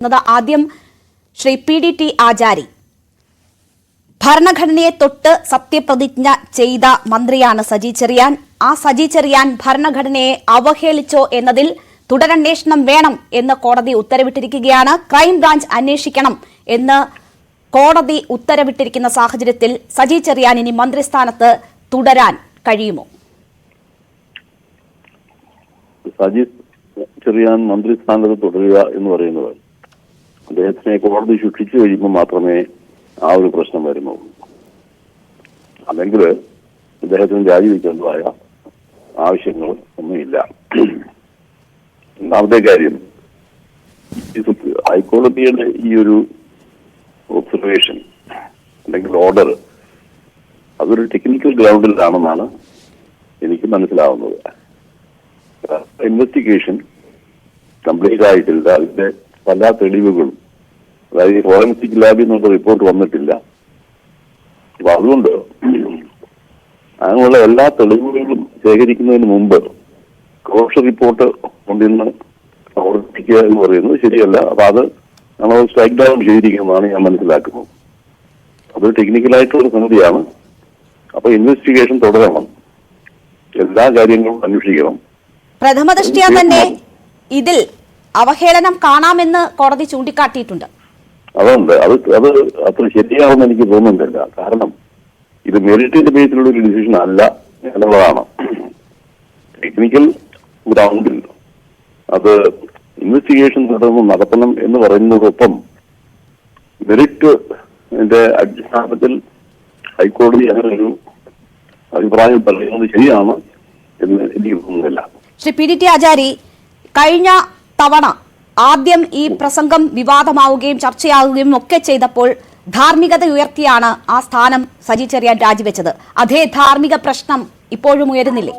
ആദ്യം ശ്രീ PDT ആചാരി ഭരണഘടനയെ തൊട്ട് സത്യപ്രതിജ്ഞ ചെയ്ത മന്ത്രിയാണ് സജി ചെറിയാൻ. ആ സജി ചെറിയാൻ ഭരണഘടനയെ അവഹേളിച്ചോ എന്നതിൽ തുടരന്വേഷണം വേണം എന്ന് കോടതി ഉത്തരവിട്ടിരിക്കുകയാണ്. ക്രൈംബ്രാഞ്ച് അന്വേഷിക്കണം എന്ന് കോടതി ഉത്തരവിട്ടിരിക്കുന്ന സാഹചര്യത്തിൽ സജി ചെറിയാൻ ഇനി മന്ത്രിസ്ഥാനത്ത് തുടരാൻ കഴിയുമോ? സജി ചെറിയാൻ മന്ത്രിസ്ഥാനത്ത് തുടരുക എന്ന് പറയുന്നത് അദ്ദേഹത്തിനെ കോടതി ശിക്ഷിച്ചു കഴിയുമ്പോൾ മാത്രമേ ആ ഒരു പ്രശ്നം വരുന്നുള്ളൂ. അല്ലെങ്കിൽ അദ്ദേഹത്തിന് രാജിവെക്കേണ്ടതായ ആവശ്യങ്ങൾ ഒന്നുമില്ല. ഒന്നാമത്തെ കാര്യം, ഹൈക്കോടതിയുടെ ഈ ഒരു ഒബ്സർവേഷൻ അല്ലെങ്കിൽ ഓർഡർ അതൊരു ടെക്നിക്കൽ ഗ്രൗണ്ടിലാണെന്നാണ് എനിക്ക് മനസ്സിലാവുന്നത്. ഇൻവെസ്റ്റിഗേഷൻ കംപ്ലീറ്റ് ആയിട്ടില്ല. അതിന്റെ പല തെളിവുകളും, അതായത് ഫോറൻസിക് ലാബിൽ നിന്നുള്ള റിപ്പോർട്ട് വന്നിട്ടില്ല. അപ്പൊ അതുകൊണ്ട് അങ്ങനെയുള്ള എല്ലാ തെളിവുകളും ശേഖരിക്കുന്നതിന് മുമ്പ് ക്രോഷ് റിപ്പോർട്ട് കൊണ്ടിന്ന് പ്രവർത്തിക്കുക എന്ന് പറയുന്നത് ശരിയല്ല. അപ്പൊ അത് നമ്മൾ സ്ട്രൈക്ക് ഡൗൺ ചെയ്തിരിക്കുന്നതാണ് ഞാൻ മനസ്സിലാക്കുന്നത്. അത് ടെക്നിക്കലായിട്ടുള്ള സംഗതിയാണ്. അപ്പൊ ഇൻവെസ്റ്റിഗേഷൻ തുടരണം, എല്ലാ കാര്യങ്ങളും അന്വേഷിക്കണം. പ്രഥമ ദൃഷ്ട്യാ തന്നെ ഇതിൽ അവഹേളനം കാണാമെന്ന് കോടതി ചൂണ്ടിക്കാട്ടിയിട്ടുണ്ട്. അതുകൊണ്ട് അത് അത്ര ശരിയാണെന്ന് എനിക്ക് തോന്നുന്നില്ല. കാരണം ഇത് മെറിറ്റിന്റെ ബേസിലുള്ള ഒരു ഡിസിഷൻ അല്ല എന്നുള്ളതാണ്. ടെക്നിക്കൽ ഗ്രൗണ്ടിൽ അത് ഇൻവെസ്റ്റിഗേഷൻ നടത്തണം എന്ന് പറയുന്നതോടൊപ്പം മെറിറ്റിന്റെ അടിസ്ഥാനത്തിൽ ഹൈക്കോടതി അങ്ങനെ ഒരു അഭിപ്രായം പറയുന്നത് ശരിയാണ് എന്ന് എനിക്ക് തോന്നുന്നില്ല. ശ്രീ PDT ആചാരി, കഴിഞ്ഞ തവണ ആദ്യം ഈ പ്രസംഗം വിവാദമാവുകയും ചർച്ചയാവുകയും ഒക്കെ ചെയ്തപ്പോൾ ധാർമ്മികത ഉയർത്തിയാണ് ആ സ്ഥാനം സജി ചെറിയാൻ രാജിവെച്ചത്. അതേ ധാർമ്മിക പ്രശ്നം ഇപ്പോഴും ഉയരുന്നില്ലേ?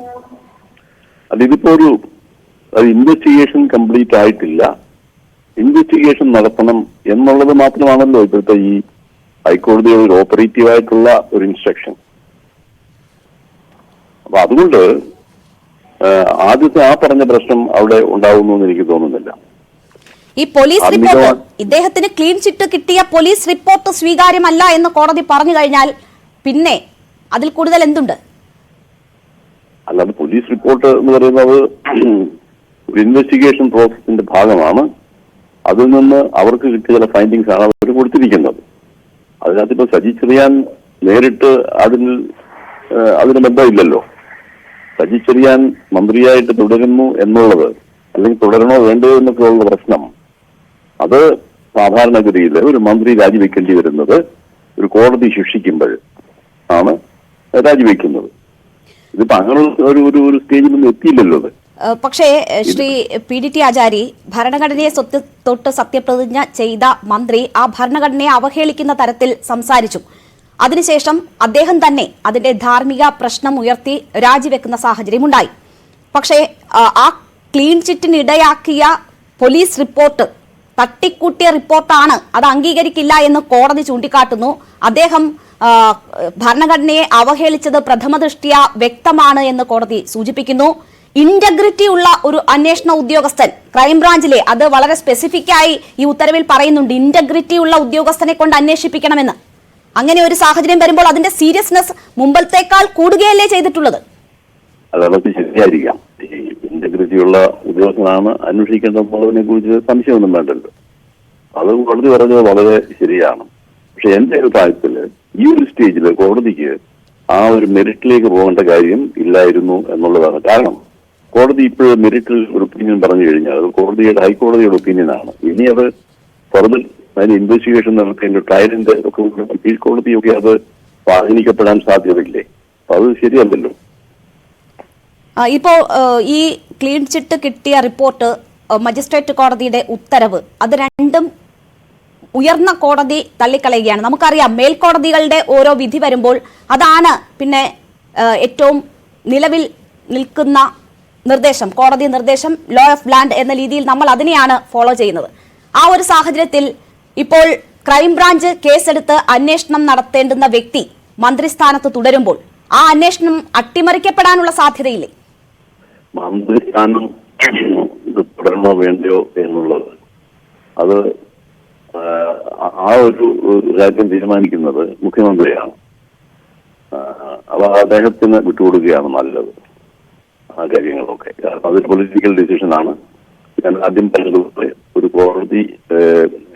അതിപ്പോ ഒരു ഇൻവെസ്റ്റിഗേഷൻ കംപ്ലീറ്റ് ആയിട്ടില്ല. ഇൻവെസ്റ്റിഗേഷൻ നടത്തണം എന്നുള്ളത് മാത്രമാണല്ലോ ഇപ്പോഴത്തെ ഈ ഹൈക്കോടതിയുടെ ഒരു ഓപ്പറേറ്റീവ് ആയിട്ടുള്ള ഒരു ഇൻസ്ട്രക്ഷൻ. അപ്പൊ അതുകൊണ്ട് ആദ്യത്തെ ആ പറഞ്ഞ പ്രശ്നം അവിടെ ഉണ്ടാവുന്നു എന്ന് എനിക്ക് തോന്നുന്നില്ല. ഈ പോലീസ് റിപ്പോർട്ട്, ഇദ്ദേഹത്തിന് ക്ലീൻ ചിറ്റ് കിട്ടിയ പോലീസ് റിപ്പോർട്ട് സ്വീകാര്യമല്ല എന്ന് കോടതി പറഞ്ഞു കഴിഞ്ഞാൽ പിന്നെ അതിൽ കൂടുതൽ എന്തുണ്ട്? അല്ലാതെ പോലീസ് റിപ്പോർട്ട് എന്ന് പറയുന്നത് ഒരു ഇൻവെസ്റ്റിഗേഷൻ പ്രോസസിന്റെ ഭാഗമാണ്. അതിൽ നിന്ന് അവർക്ക് കിട്ടിയ ചില ഫൈൻഡിങ്സ് ആണ് അവർ കൊടുത്തിരിക്കുന്നത്. അതിനകത്തിപ്പോ സജി ചെറിയാൻ നേരിട്ട് അതിന് ബന്ധമില്ലല്ലോ. സജി ചെറിയാൻ മന്ത്രിയായിട്ട് തുടരുന്നു എന്നുള്ളത്, അല്ലെങ്കിൽ തുടരണോ വേണ്ടയോ എന്നൊക്കെ ഉള്ള പ്രശ്നം, അത് സാധാരണഗതിയിൽ ഒരു മന്ത്രി രാജിവെക്കേണ്ടി വരുന്നത് ഒരു കോടതി ശിക്ഷിക്കുമ്പോൾ ആണ് രാജിവെക്കുന്നത്. ഇതിപ്പോ അങ്ങനെ ഒരു സ്റ്റേജിലൊന്നും എത്തിയില്ലല്ലോ അത്. പക്ഷേ ശ്രീ PDT ആചാരി, ഭരണഘടനയെ തൊട്ട് സത്യപ്രതിജ്ഞ ചെയ്ത മന്ത്രി ആ ഭരണഘടനയെ അവഹേളിക്കുന്ന തരത്തിൽ സംസാരിച്ചു. അതിനുശേഷം അദ്ദേഹം തന്നെ അതിന്റെ ധാർമ്മിക പ്രശ്നം ഉയർത്തി രാജിവെക്കുന്ന സാഹചര്യമുണ്ടായി. പക്ഷേ ആ ക്ലീൻ ചിറ്റിനിടയാക്കിയ പോലീസ് റിപ്പോർട്ട് തട്ടിക്കൂട്ടിയ റിപ്പോർട്ടാണ്, അത് അംഗീകരിക്കില്ല എന്ന് കോടതി ചൂണ്ടിക്കാട്ടുന്നു. അദ്ദേഹം ഭരണഘടനയെ അവഹേളിച്ചത് പ്രഥമ ദൃഷ്ട്യാ വ്യക്തമാണ് എന്ന് കോടതി സൂചിപ്പിക്കുന്നു. ഇന്റഗ്രിറ്റി ഉള്ള ഒരു അന്വേഷണ ഉദ്യോഗസ്ഥൻ, ക്രൈംബ്രാഞ്ചിലെ, അത് വളരെ സ്പെസിഫിക് ആയി ഈ ഉത്തരവിൽ പറയുന്നുണ്ട്, ഇന്റഗ്രിറ്റി ഉള്ള ഉദ്യോഗസ്ഥനെ കൊണ്ട് അന്വേഷിപ്പിക്കണമെന്ന്. അങ്ങനെ ഒരു സാഹചര്യം വരുമ്പോൾ അതിന്റെ സീരിയസ്നെസ് മുമ്പത്തേക്കാൾ കൂടുകയല്ലേ ചെയ്തിട്ടുള്ളത്? അതൊക്കെ ശരിയായിരിക്കാം. ഇന്റഗ്രിറ്റിയുള്ള ഉദ്യോഗസ്ഥനാണ് അന്വേഷിക്കേണ്ടതിനെ കുറിച്ച് സംശയമൊന്നും വേണ്ടല്ലോ. അത് കോടതി പറഞ്ഞത് വളരെ ശരിയാണ്. പക്ഷെ എന്റെ അഭിപ്രായത്തില് ഈ ഒരു സ്റ്റേജിൽ കോടതിക്ക് ആ ഒരു മെറിറ്റിലേക്ക് പോകേണ്ട കാര്യം ഇല്ലായിരുന്നു എന്നുള്ളതാണ്. കാരണം കോടതി ഇപ്പോഴും മെറിറ്റിൽ ഒരു ഒപ്പീനിയൻ പറഞ്ഞു കഴിഞ്ഞാൽ അത് ഹൈക്കോടതിയുടെ ഒപ്പീനിയനാണ്. ഇനി അത് ഫർദർ അതിന് ഇൻവെസ്റ്റിഗേഷൻ നടത്തേണ്ട ട്രയലിന്റെ ഒക്കെ കീഴ്ക്കോടതിയൊക്കെ അത് സ്വാധീനിക്കപ്പെടാൻ സാധ്യതയില്ലേ? അപ്പൊ അത് ശരിയല്ലല്ലോ. ഇപ്പോ ഈ ക്ലീൻ ചിറ്റ് കിട്ടിയ റിപ്പോർട്ട്, മജിസ്ട്രേറ്റ് കോടതിയുടെ ഉത്തരവ്, അത് രണ്ടും ഉയർന്ന കോടതി തള്ളിക്കളയുകയാണ്. നമുക്കറിയാം, മേൽക്കോടതികളുടെ ഓരോ വിധി വരുമ്പോൾ അതാണ് പിന്നെ ഏറ്റവും നിലവിൽ നിൽക്കുന്ന നിർദ്ദേശം, കോടതി നിർദ്ദേശം, ലോ ഓഫ് ലാൻഡ് എന്ന രീതിയിൽ നമ്മൾ അതിനെയാണ് ഫോളോ ചെയ്യുന്നത്. ആ ഒരു സാഹചര്യത്തിൽ ഇപ്പോൾ ക്രൈംബ്രാഞ്ച് കേസെടുത്ത് അന്വേഷണം നടത്തേണ്ടുന്ന വ്യക്തി മന്ത്രിസ്ഥാനത്ത് തുടരുമ്പോൾ ആ അന്വേഷണം അട്ടിമറിക്കപ്പെടാനുള്ള സാധ്യതയില്ലേ? മന്ത്രിസ്ഥാനം തുടരണോ വേണ്ടയോ എന്നുള്ളത് അത് ആ ഒരു കാര്യം തീരുമാനിക്കുന്നത് മുഖ്യമന്ത്രിയാണ്. അപ്പൊ അദ്ദേഹത്തിന് വിട്ടുകൊടുക്കുകയാണ് നല്ലത് ആ കാര്യങ്ങളൊക്കെ. കാരണം അതൊരു പൊളിറ്റിക്കൽ ഡിസിഷനാണ്. ഞാൻ ആദ്യം പറഞ്ഞതുപോലെ ഒരു കോടതി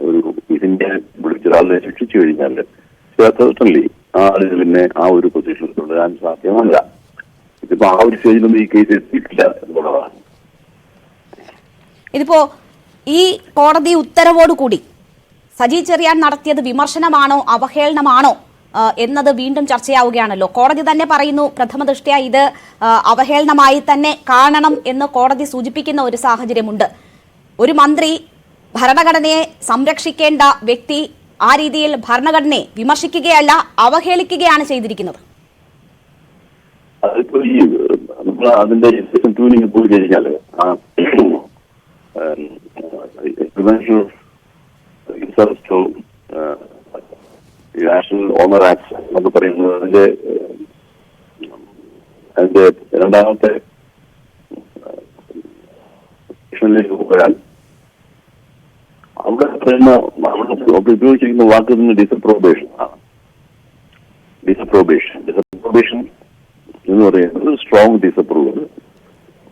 ഒരു ഇതിന്റെ വിളിച്ചൊരാളിനെ ശിക്ഷിച്ചു കഴിഞ്ഞാൽ certainly ആ ആളുകൾ പിന്നെ ആ ഒരു പൊസിഷനിൽ തുടരാൻ സാധ്യമല്ല. ഇതിപ്പോ ആ ഒരു സ്റ്റേജിലൊന്നും ഈ കേസ് എത്തിയിട്ടില്ല എന്നുള്ളതാണ്. ഇതിപ്പോ ഈ കോടതി ഉത്തരവോടുകൂടി സജി ചെറിയാൻ നടത്തിയത് വിമർശനമാണോ അവഹേളനമാണോ എന്നത് വീണ്ടും ചർച്ചയാവുകയാണല്ലോ. കോടതി തന്നെ പറയുന്നു പ്രഥമ ദൃഷ്ട്യാ ഇത് അവഹേളനമായി തന്നെ കാണണം എന്ന് കോടതി സൂചിപ്പിക്കുന്ന ഒരു സാഹചര്യമുണ്ട്. ഒരു മന്ത്രി ഭരണഘടനയെ സംരക്ഷിക്കേണ്ട വ്യക്തി ആ രീതിയിൽ ഭരണഘടനയെ വിമർശിക്കുകയല്ല അവഹേളിക്കുകയാണ് ചെയ്തിരിക്കുന്നത്. അതിപ്പോ ഈ നമ്മൾ അതിന്റെ ട്യൂണിങ് പോയി കഴിഞ്ഞാല് നാഷണൽ ഓണർ ആക്ട് എന്നൊക്കെ പറയുന്നത് അതിന്റെ രണ്ടാമത്തെ പോയാൽ അവിടെ പറയുന്ന അവിടെ ഉപയോഗിച്ചിരിക്കുന്ന വാക്ക് തന്നെ ഡിസപ്രോബേഷൻ ആണ്. ഡിസപ്രോബേഷൻ എന്ന് പറയുന്നത് strong disapproval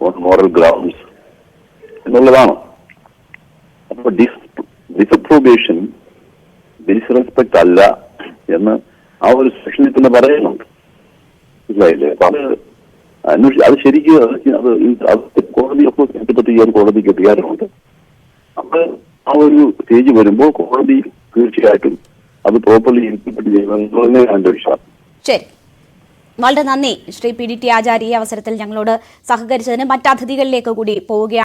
on moral grounds എന്നുള്ളതാണ്. അപ്പൊ ഡിസപ്രോബേഷൻ ഡിസ്റെസ്പെക്ട് അല്ല എന്ന് ആ ഒരു സെക്ഷനിൽ തന്നെ പറയുന്നുണ്ട്. മനസ്സിലായില്ലേ? അപ്പൊ അത് ശരിക്കും അത് കോടതി അപ്പോൾ കോടതിക്ക് അധികാരമുണ്ട്. അപ്പൊ ആ ഒരു സ്റ്റേജ് വരുമ്പോൾ കോടതി തീർച്ചയായിട്ടും അത് പ്രോപ്പർലി ഇംപ്ലിമെന്റ് ചെയ്യുമെന്ന് എന്റെ വിശ്വാസം. ശരി, വളരെ നന്ദി ശ്രീ PDT ആചാര്യ. ഈ അവസരത്തിൽ ഞങ്ങളോട് സഹകരിച്ചതിന് മറ്റ് അതിഥികളിലേക്ക് കൂടി പോവുകയാണ്.